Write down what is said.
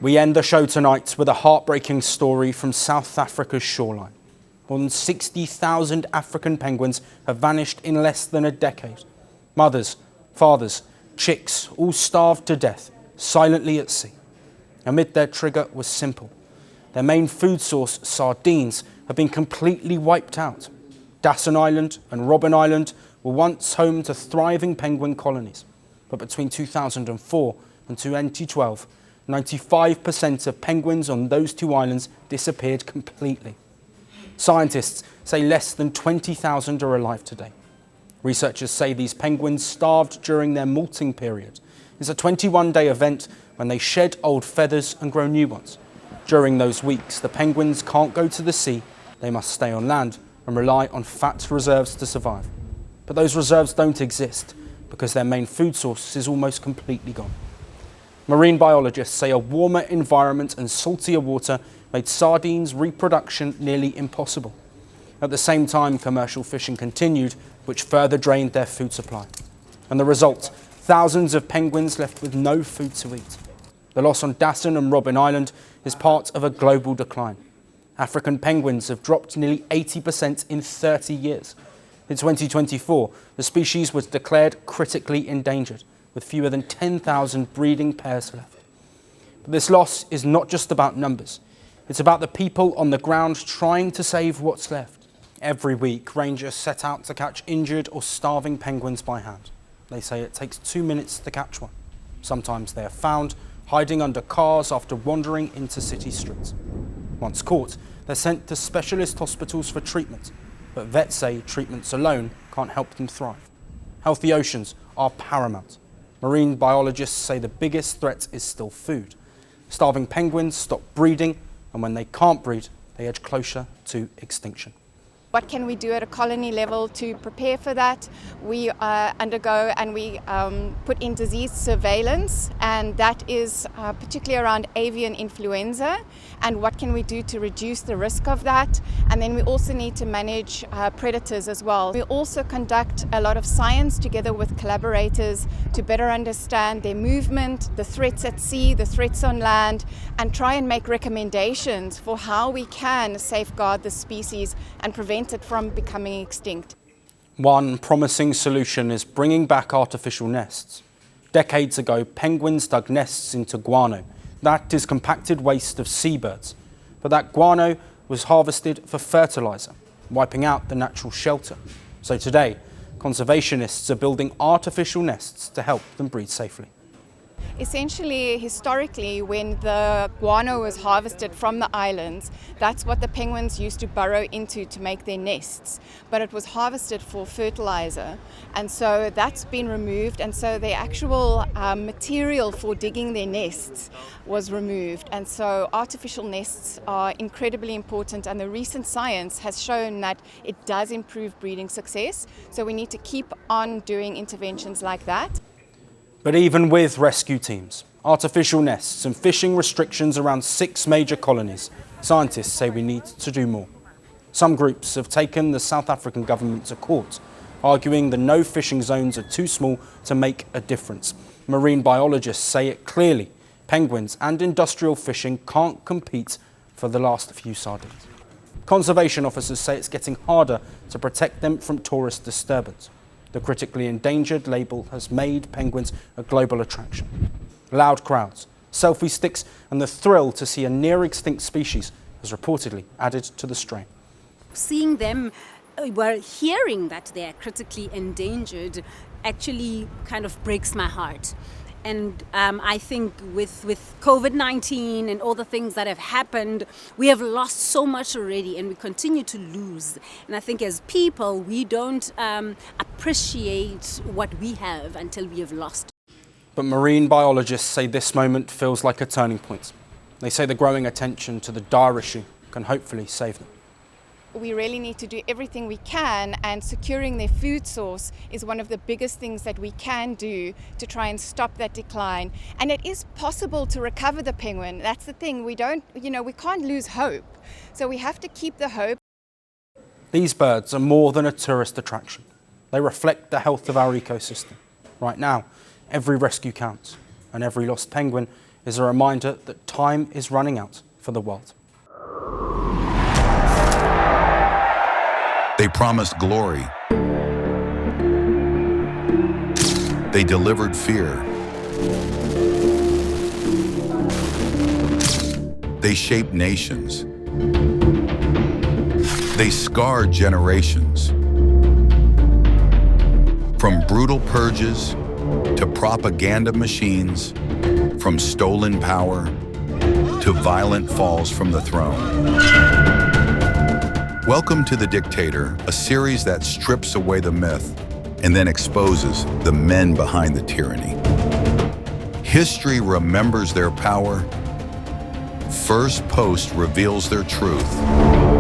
We end the show tonight with a heartbreaking story from South Africa's shoreline. More than 60,000 African penguins have vanished in less than a decade. Mothers, fathers, chicks, all starved to death, silently at sea. Amid their trigger was simple. Their main food source, sardines, have been completely wiped out. Dassen Island and Robben Island were once home to thriving penguin colonies. But between 2004 and 2012, 95% of penguins on those two islands disappeared completely. Scientists say less than 20,000 are alive today. Researchers say these penguins starved during their molting period. It's a 21-day event when they shed old feathers and grow new ones. During those weeks, the penguins can't go to the sea, they must stay on land and rely on fat reserves to survive. But those reserves don't exist because their main food source is almost completely gone. Marine biologists say a warmer environment and saltier water made sardines' reproduction nearly impossible. At the same time, commercial fishing continued, which further drained their food supply. And the result, thousands of penguins left with no food to eat. The loss on Dassen and Robben Island is part of a global decline. African penguins have dropped nearly 80% in 30 years. In 2024, the species was declared critically endangered, with fewer than 10,000 breeding pairs left. But this loss is not just about numbers. It's about the people on the ground trying to save what's left. Every week, rangers set out to catch injured or starving penguins by hand. They say it takes 2 minutes to catch one. Sometimes they are found hiding under cars after wandering into city streets. Once caught, they're sent to specialist hospitals for treatment, but vets say treatments alone can't help them thrive. Healthy oceans are paramount. Marine biologists say the biggest threat is still food. Starving penguins stop breeding, and when they can't breed, they edge closer to extinction. What can we do at a colony level to prepare for that? We undergo and we put in disease surveillance, and that is particularly around avian influenza. And what can we do to reduce the risk of that? And then we also need to manage predators as well. We also conduct a lot of science together with collaborators to better understand their movement, the threats at sea, the threats on land, and try and make recommendations for how we can safeguard the species and prevent it from becoming extinct. One promising solution is bringing back artificial nests. Decades ago, penguins dug nests into guano. That is compacted waste of seabirds. But that guano was harvested for fertilizer, wiping out the natural shelter. So today, conservationists are building artificial nests to help them breed safely. Essentially, historically, when the guano was harvested from the islands, that's what the penguins used to burrow into to make their nests. But it was harvested for fertilizer, and so that's been removed, and so the actual material for digging their nests was removed. And so artificial nests are incredibly important, and the recent science has shown that it does improve breeding success. So we need to keep on doing interventions like that. But even with rescue teams, artificial nests and fishing restrictions around 6 major colonies, scientists say we need to do more. Some groups have taken the South African government to court, arguing the no fishing zones are too small to make a difference. Marine biologists say it clearly. Penguins and industrial fishing can't compete for the last few sardines. Conservation officers say it's getting harder to protect them from tourist disturbance. The critically endangered label has made penguins a global attraction. Loud crowds, selfie sticks, and the thrill to see a near-extinct species has reportedly added to the strain. Seeing them, hearing that they're critically endangered actually kind of breaks my heart. And I think with COVID-19 and all the things that have happened, we have lost so much already, and we continue to lose. And I think as people, we don't appreciate what we have until we have lost. But marine biologists say this moment feels like a turning point. They say the growing attention to the dire issue can hopefully save them. We really need to do everything we can, and securing their food source is one of the biggest things that we can do to try and stop that decline. And it is possible to recover the penguin. That's the thing. We can't lose hope. So we have to keep the hope. These birds are more than a tourist attraction. They reflect the health of our ecosystem. Right now, every rescue counts, and every lost penguin is a reminder that time is running out for the world. They promised glory. They delivered fear. They shaped nations. They scarred generations. From brutal purges to propaganda machines, from stolen power to violent falls from the throne. Welcome to The Dictator, a series that strips away the myth and then exposes the men behind the tyranny. History remembers their power. Firstpost reveals their truth.